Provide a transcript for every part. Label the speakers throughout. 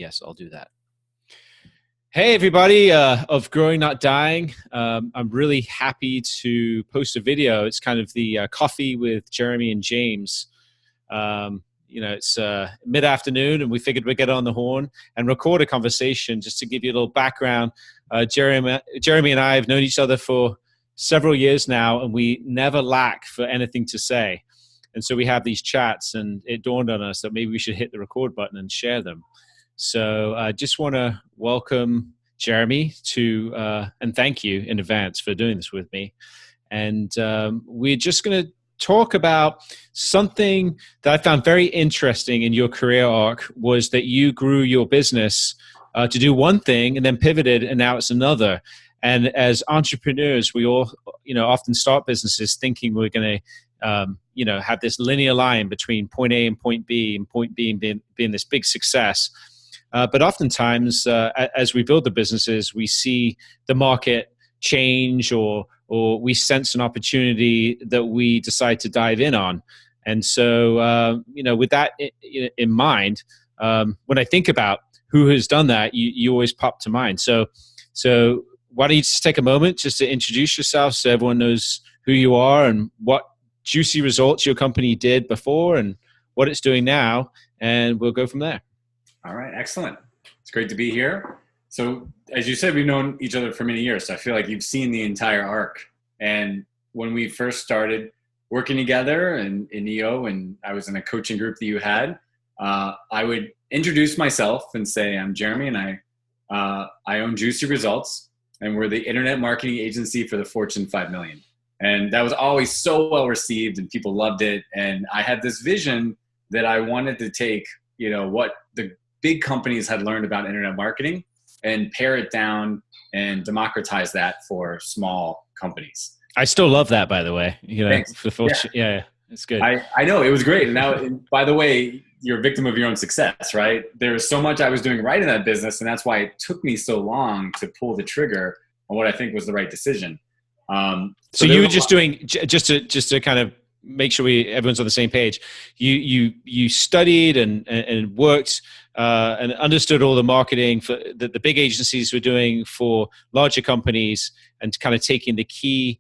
Speaker 1: Yes, I'll do that. Hey, everybody of Growing Not Dying. I'm really happy to post a video. It's kind of the coffee with Jeremy and James. It's mid-afternoon, and we figured we'd get on the horn and record a conversation just to give you a little background. Jeremy and I have known each other for several years now, and we never lack for anything to say. And so we have these chats, and it dawned on us that maybe we should hit the record button and share them. So I just want to welcome Jeremy and thank you in advance for doing this with me. And we're just going to talk about something that I found very interesting in your career arc, was that you grew your business to do one thing and then pivoted, and now it's another. And as entrepreneurs, we all, often start businesses thinking we're going to, have this linear line between point A and point B, and point B being this big success. But oftentimes, as we build the businesses, we see the market change, or we sense an opportunity that we decide to dive in on. And so, with that in mind, when I think about who has done that, you always pop to mind. So why don't you just take a moment just to introduce yourself so everyone knows who you are and what juicy results your company did before and what it's doing now, and we'll go from there.
Speaker 2: All right, excellent. It's great to be here. So as you said, we've known each other for many years. So I feel like you've seen the entire arc. And when we first started working together in EO, and I was in a coaching group that you had, I would introduce myself and say, I'm Jeremy, and I own Juicy Results, and we're the internet marketing agency for the Fortune 5 million. And that was always so well received, and people loved it. And I had this vision that I wanted to take, what the big companies had learned about internet marketing and pare it down and democratize that for small companies.
Speaker 1: I still love that, by the way.
Speaker 2: Thanks.
Speaker 1: For the Fortune, yeah, it's good.
Speaker 2: I know, it was great. And now, by the way, you're a victim of your own success, right? There was so much I was doing right in that business, and that's why it took me so long to pull the trigger on what I think was the right decision.
Speaker 1: So you were just doing, just to kind of make sure everyone's on the same page. You studied and worked and understood all the marketing for the big agencies were doing for larger companies, and kind of taking the key,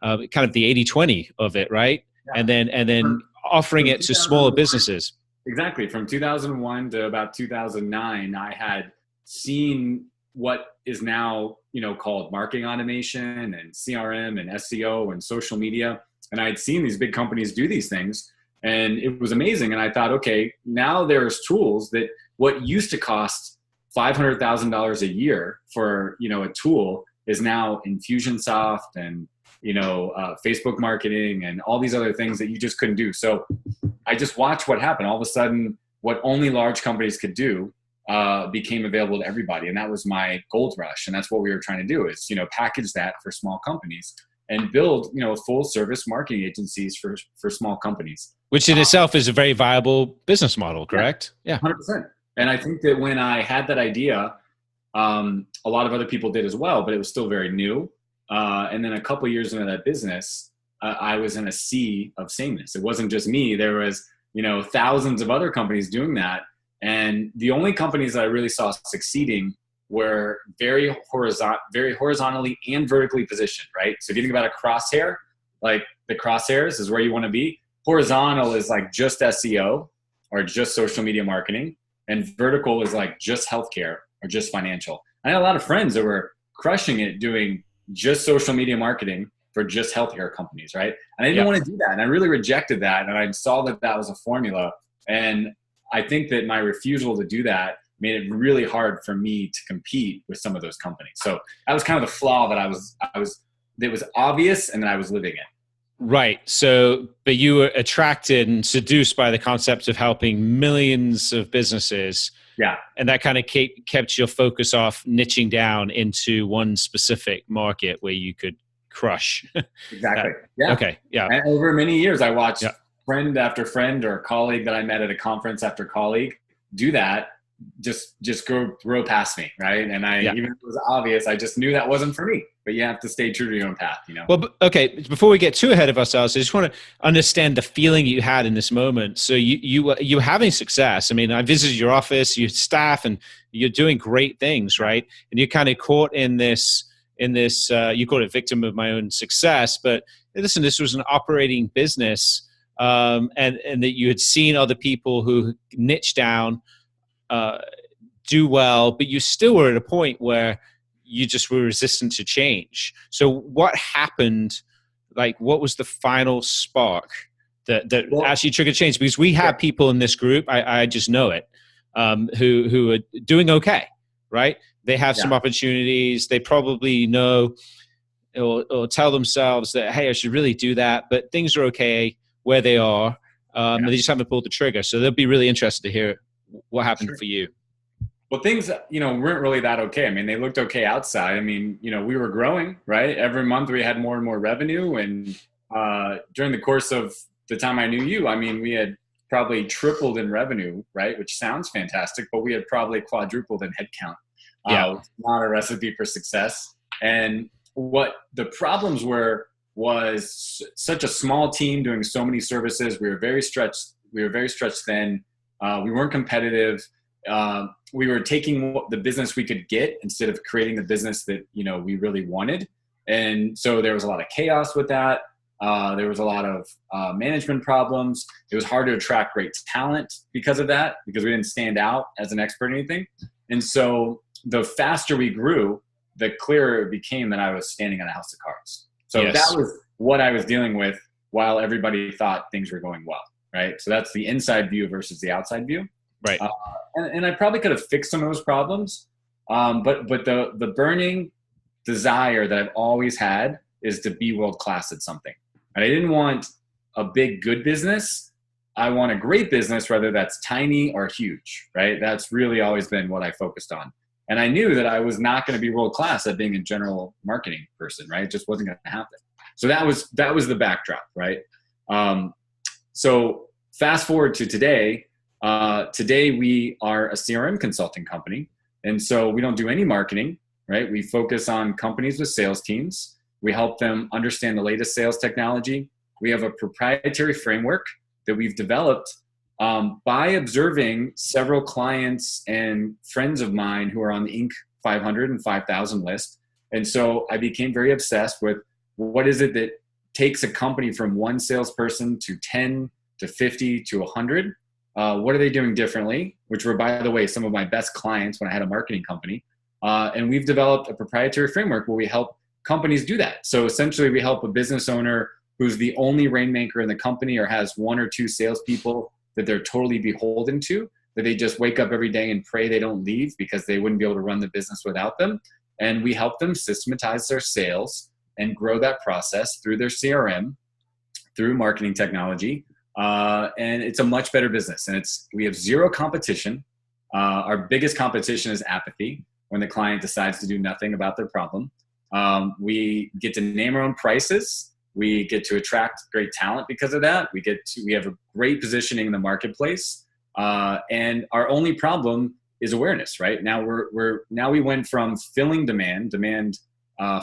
Speaker 1: kind of the 80-20 of it, right? Yeah. And then offering it to smaller businesses.
Speaker 2: Exactly. From 2001 to about 2009, I had seen what is now, called marketing automation and CRM and SEO and social media. And I'd seen these big companies do these things, and it was amazing. And I thought, okay, now there's tools that what used to cost $500,000 a year for, a tool is now Infusionsoft and, Facebook marketing and all these other things that you just couldn't do. So I just watched what happened. All of a sudden, what only large companies could do became available to everybody. And that was my gold rush. And that's what we were trying to do, is, package that for small companies and build, full service marketing agencies for small companies.
Speaker 1: Which in itself is a very viable business model, correct?
Speaker 2: Yeah. 100%. And I think that when I had that idea, a lot of other people did as well, but it was still very new. And then a couple of years into that business, I was in a sea of sameness. It wasn't just me. There was, thousands of other companies doing that. And the only companies that I really saw succeeding were very horizontally and vertically positioned, right? So if you think about a crosshair, like the crosshairs is where you want to be. Horizontal is like just SEO or just social media marketing. And vertical is like just healthcare or just financial. I had a lot of friends that were crushing it doing just social media marketing for just healthcare companies, right? And I didn't want to do that. And I really rejected that. And I saw that that was a formula. And I think that my refusal to do that made it really hard for me to compete with some of those companies. So that was kind of the flaw that that was obvious and that I was living in.
Speaker 1: Right. So, but you were attracted and seduced by the concept of helping millions of businesses.
Speaker 2: Yeah.
Speaker 1: And that kind of kept your focus off niching down into one specific market where you could crush.
Speaker 2: Exactly. Yeah.
Speaker 1: Okay. Yeah.
Speaker 2: And over many years, I watched friend after friend or colleague that I met at a conference after colleague do that just grow past me, right? And
Speaker 1: Yeah.
Speaker 2: even if it was obvious, I just knew that wasn't for me. But you have to stay true to your own path,
Speaker 1: Well, okay. Before we get too ahead of ourselves, I just want to understand the feeling you had in this moment. So you were having success. I mean, I visited your office, your staff, and you're doing great things, right? And you're kind of caught in this. You call it victim of my own success, but listen, this was an operating business, and that you had seen other people who niche down, do well, but you still were at a point where you just were resistant to change. So what happened? Like, what was the final spark that actually triggered change? Because we have people in this group, I just know it, who are doing okay, right? They have some opportunities. They probably know or tell themselves that, hey, I should really do that, but things are okay where they are. They just haven't pulled the trigger. So they'll be really interested to hear what happened for you.
Speaker 2: Well, things, weren't really that okay. I mean, they looked okay outside. I mean, we were growing, right? Every month we had more and more revenue. And during the course of the time I knew you, I mean, we had probably tripled in revenue, right? Which sounds fantastic, but we had probably quadrupled in headcount. Not a recipe for success. And what the problems was such a small team doing so many services. We were very stretched thin. We weren't competitive. We were taking the business we could get instead of creating the business that, we really wanted. And so there was a lot of chaos with that. There was a lot of management problems. It was hard to attract great talent because of that, because we didn't stand out as an expert in anything. And so the faster we grew, the clearer it became that I was standing on a house of cards. So that was what I was dealing with while everybody thought things were going well, right? So that's the inside view versus the outside view.
Speaker 1: Right.
Speaker 2: And I probably could have fixed some of those problems. But the burning desire that I've always had is to be world-class at something. And I didn't want a big, good business. I want a great business, whether that's tiny or huge, right? That's really always been what I focused on. And I knew that I was not going to be world-class at being a general marketing person, right? It just wasn't going to happen. So that was the backdrop, right? So fast forward to today. Today we are a CRM consulting company. And so we don't do any marketing, right? We focus on companies with sales teams. We help them understand the latest sales technology. We have a proprietary framework that we've developed by observing several clients and friends of mine who are on the Inc. 500 and 5,000 list. And so I became very obsessed with what is it that takes a company from one salesperson to 10 to 50 to 100. What are they doing differently? Which were, by the way, some of my best clients when I had a marketing company. And we've developed a proprietary framework where we help companies do that. So essentially we help a business owner who's the only rainmaker in the company or has one or two salespeople that they're totally beholden to, that they just wake up every day and pray they don't leave because they wouldn't be able to run the business without them. And we help them systematize their sales and grow that process through their CRM, through marketing technology. And it's a much better business. And we have zero competition. Our biggest competition is apathy, when the client decides to do nothing about their problem. We get to name our own prices. We get to attract great talent because of that. We have a great positioning in the marketplace. And our only problem is awareness, right? Now we went from filling demand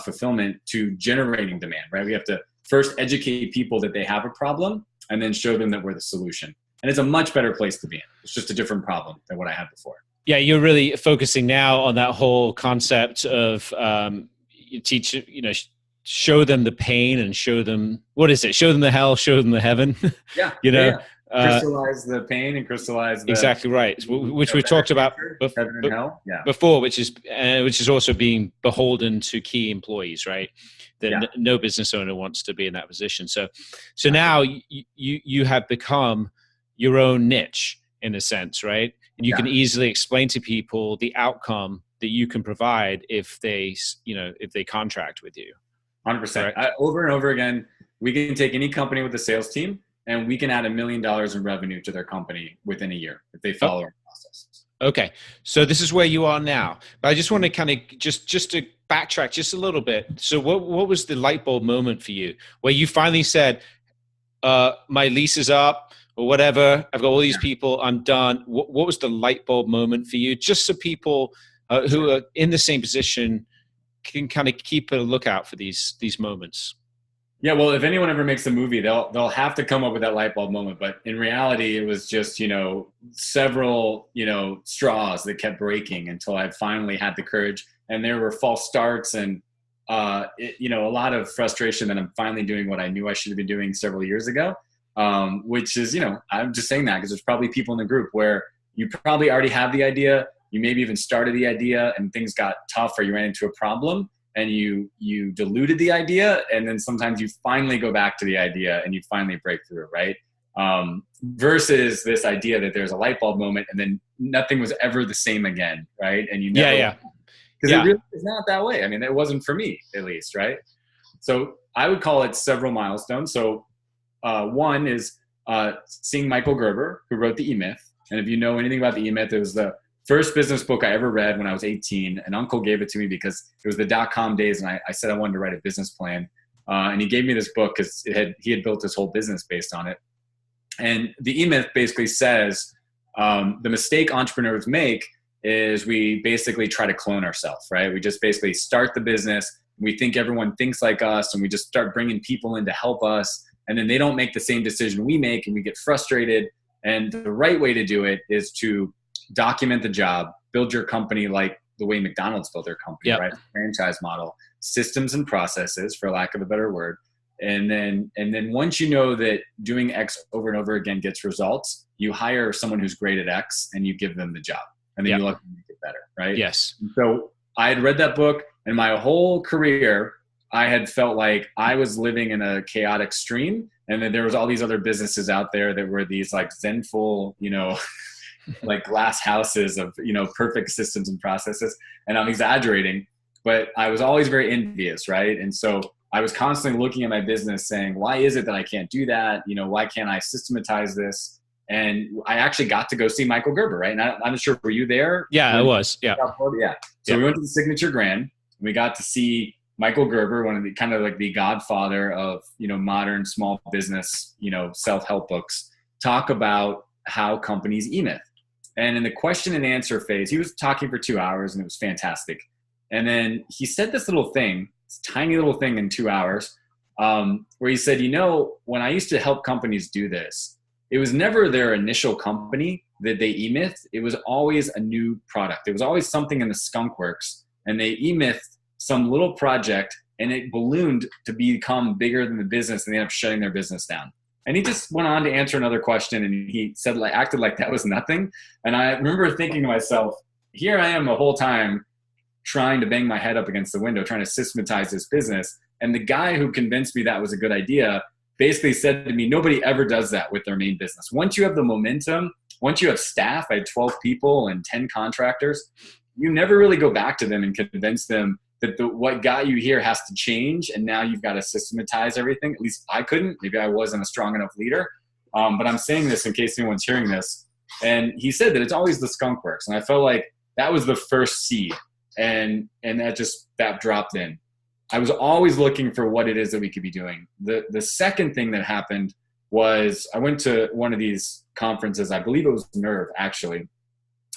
Speaker 2: fulfillment to generating demand, right? We have to first educate people that they have a problem and then show them that we're the solution. And it's a much better place to be in. It's just a different problem than what I had before.
Speaker 1: Yeah, you're really focusing now on that whole concept of show them the pain and show them, what is it? Show them the hell, show them the heaven.
Speaker 2: Yeah. Crystallize the pain and crystallize the,
Speaker 1: exactly right, which we talked about
Speaker 2: heaven and hell. Yeah.
Speaker 1: Before, which is also being beholden to key employees, right? That no business owner wants to be in that position. So now you have become your own niche in a sense, right? And you can easily explain to people the outcome that you can provide if they contract with you.
Speaker 2: 100%. Over and over again, we can take any company with a sales team and we can add $1 million in revenue to their company within a year if they follow our process.
Speaker 1: Okay. So this is where you are now. But I just want to kind of just to backtrack just a little bit. So what was the light bulb moment for you where you finally said, my lease is up, or whatever. I've got all these people. I'm done. What was the light bulb moment for you? Just so people who are in the same position can kind of keep a lookout for these moments.
Speaker 2: Yeah, well, if anyone ever makes a movie, they'll have to come up with that light bulb moment. But in reality, it was just, several, straws that kept breaking until I finally had the courage. And there were false starts and, a lot of frustration that I'm finally doing what I knew I should have been doing several years ago. Which is, I'm just saying that because there's probably people in the group where you probably already have the idea. You maybe even started the idea and things got tough or you ran into a problem. And you diluted the idea, and then sometimes you finally go back to the idea and you finally break through, right? Versus this idea that there's a light bulb moment and then nothing was ever the same again, right? And you never, because it really is not that way. I mean, it wasn't for me, at least, right? So I would call it several milestones. So one is seeing Michael Gerber, who wrote the E-Myth. And if you know anything about the E-Myth, it was the first business book I ever read when I was 18. An uncle gave it to me because it was the dot-com days, and I said I wanted to write a business plan. And he gave me this book because he had built his whole business based on it. And the E-Myth basically says the mistake entrepreneurs make is we basically try to clone ourselves, right? We just basically start the business. We think everyone thinks like us, and we just start bringing people in to help us. And then they don't make the same decision we make, and we get frustrated. And the right way to do it is to document the job, build your company like the way McDonald's built their company, right? Franchise model, systems and processes, for lack of a better word. And then once you know that doing X over and over again gets results, you hire someone who's great at X and you give them the job, and then you let them make it better, right?
Speaker 1: Yes.
Speaker 2: And so I had read that book, and my whole career, I had felt like I was living in a chaotic stream, and then there was all these other businesses out there that were these like zenful, like glass houses of, perfect systems and processes. And I'm exaggerating, but I was always very envious, right? And so I was constantly looking at my business saying, why is it that I can't do that? Why can't I systematize this? And I actually got to go see Michael Gerber, right? And I'm not sure, were you there?
Speaker 1: Yeah, I was. Yeah.
Speaker 2: Yeah. So we went to the Signature Grand, and we got to see Michael Gerber, one of the kind of like the godfather of, modern small business, self-help books, talk about how companies E-Myth. And in the question and answer phase, he was talking for 2 hours, and it was fantastic. And then he said this little thing, this tiny little thing in 2 hours, where he said, when I used to help companies do this, it was never their initial company that they E-Mythed. It was always a new product. It was always something in the skunk works, and they E-Mythed some little project, and it ballooned to become bigger than the business, and they ended up shutting their business down. And he just went on to answer another question, and he said, acted like that was nothing. And I remember thinking to myself, here I am the whole time trying to bang my head up against the window, trying to systematize this business. And the guy who convinced me that was a good idea basically said to me, nobody ever does that with their main business. Once you have the momentum, once you have staff, I had 12 people and 10 contractors, you never really go back to them and convince them that what got you here has to change, and now you've got to systematize everything. At least I couldn't. Maybe I wasn't a strong enough leader. But I'm saying this in case anyone's hearing this. And he said that it's always the skunk works. And I felt like that was the first seed. And that dropped in. I was always looking for what it is that we could be doing. The second thing that happened was I went to one of these conferences. I believe it was Nerve, actually.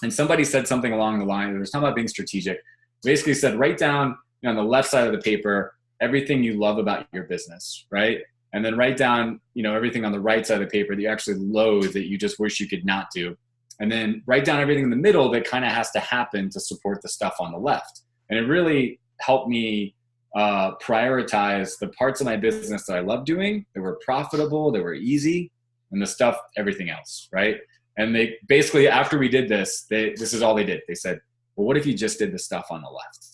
Speaker 2: And somebody said something along the line. It was talking about being strategic. Basically said, write down on the left side of the paper everything you love about your business, right? And then write down, everything on the right side of the paper that you actually loathe, that you just wish you could not do. And then write down everything in the middle that kind of has to happen to support the stuff on the left. And it really helped me prioritize the parts of my business that I love doing, that were profitable, that were easy, and the stuff, everything else, right? And they basically, after we did this, this is all they did. They said, well, what if you just did the stuff on the left?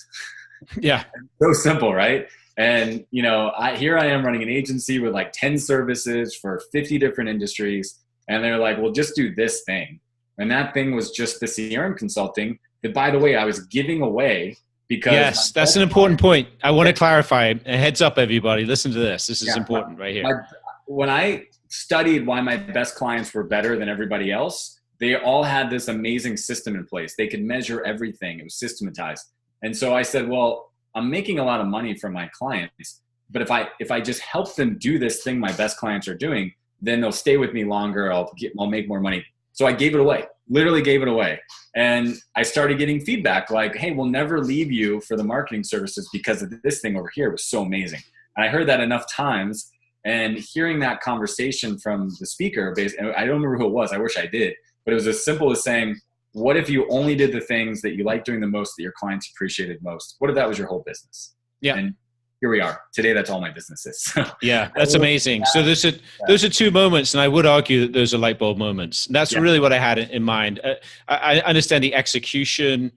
Speaker 1: Yeah.
Speaker 2: So simple, right? And, here I am running an agency with like 10 services for 50 different industries. And they're like, well, just do this thing. And that thing was just the CRM consulting that, by the way, I was giving away because.
Speaker 1: Yes, that's an important point. I want to clarify. A heads up, everybody. Listen to this. This is important right here.
Speaker 2: When I studied why my best clients were better than everybody else, they all had this amazing system in place. They could measure everything. It was systematized. And so I said, well, I'm making a lot of money from my clients, but if I just help them do this thing my best clients are doing, then they'll stay with me longer. I'll make more money. So I gave it away, literally gave it away. And I started getting feedback like, hey, we'll never leave you for the marketing services because of this thing over here was so amazing. And I heard that enough times, and hearing that conversation from the speaker, I don't remember who it was. I wish I did, but it was as simple as saying, what if you only did the things that you like doing the most, that your clients appreciated most? What if that was your whole business?
Speaker 1: Yeah.
Speaker 2: And here we are. Today, that's all my business is.
Speaker 1: Yeah, that's amazing. So those are two moments, and I would argue that those are light bulb moments. And that's really what I had in mind. I understand the execution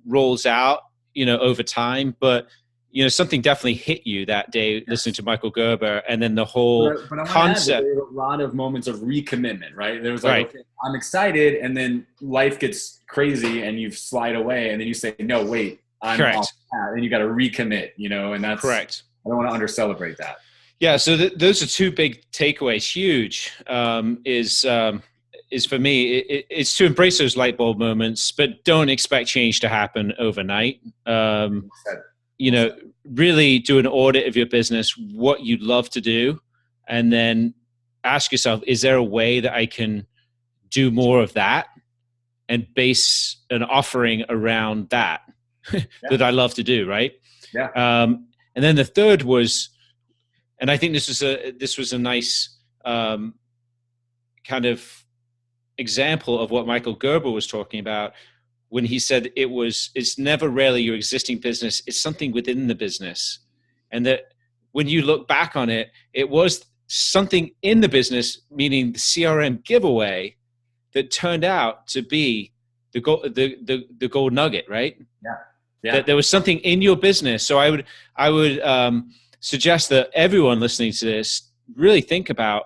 Speaker 1: rolls out, over time, but something definitely hit you that day listening to Michael Gerber, and then the whole
Speaker 2: but
Speaker 1: concept.
Speaker 2: There were a lot of moments of recommitment, right? There was like, okay, I'm excited, and then life gets crazy, and you slide away, and then you say, no, wait.
Speaker 1: Correct.
Speaker 2: And you got to recommit, and that's
Speaker 1: correct.
Speaker 2: I don't want to under-celebrate that.
Speaker 1: Yeah. So those are two big takeaways. Huge is for me, it's to embrace those light bulb moments, but don't expect change to happen overnight. Really do an audit of your business, what you'd love to do, and then ask yourself, is there a way that I can do more of that and base an offering around that? That I love to do, right?
Speaker 2: Yeah.
Speaker 1: And then the third was, and I think this was a nice kind of example of what Michael Gerber was talking about when he said it's never really your existing business, it's something within the business. And that when you look back on it, it was something in the business, meaning the CRM giveaway, that turned out to be the gold nugget, right?
Speaker 2: Yeah.
Speaker 1: That there was something in your business. So I would suggest that everyone listening to this really think about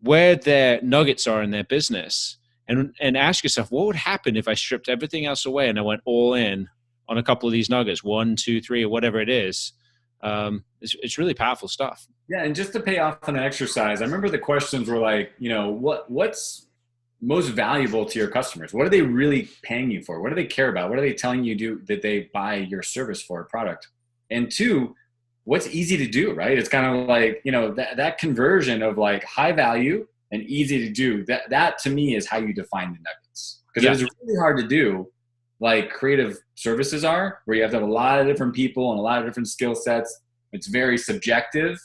Speaker 1: where their nuggets are in their business, and ask yourself, what would happen if I stripped everything else away and I went all in on a couple of these nuggets, 1, 2, 3, or whatever it is. It's really powerful stuff.
Speaker 2: Yeah. And just to pay off on an exercise, I remember the questions were like, what's most valuable to your customers? What are they really paying you for? What do they care about? What are they telling you that they buy your service for, a product? And 2, what's easy to do, right? It's kind of like, that conversion of like high value and easy to do, that to me is how you define the nuggets. Because it's really hard to do, like creative services are, where you have to have a lot of different people and a lot of different skill sets. It's very subjective.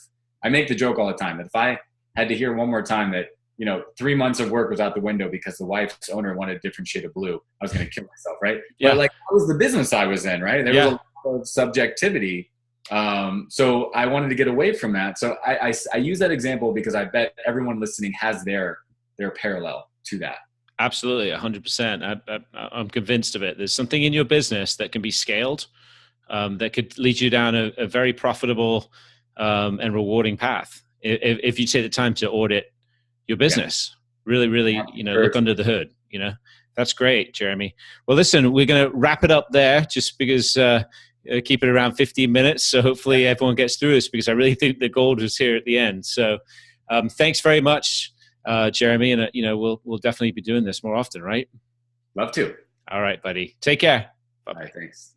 Speaker 2: I make the joke all the time that if I had to hear one more time that 3 months of work was out the window because the wife's owner wanted a different shade of blue, I was going to kill myself, right? Yeah. But like, that was the business I was in, right? There was a lot of subjectivity. So I wanted to get away from that. So I use that example because I bet everyone listening has their parallel to that.
Speaker 1: Absolutely, 100%. I'm convinced of it. There's something in your business that can be scaled, that could lead you down a very profitable and rewarding path if you take the time to audit your business. Really, look under the hood. That's great, Jeremy. Well, listen, we're going to wrap it up there, just because keep it around 15 minutes. So hopefully everyone gets through this, because I really think the gold is here at the end. So thanks very much, Jeremy. And we'll definitely be doing this more often, right?
Speaker 2: Love to.
Speaker 1: All right, buddy. Take care. Bye-bye.
Speaker 2: Thanks.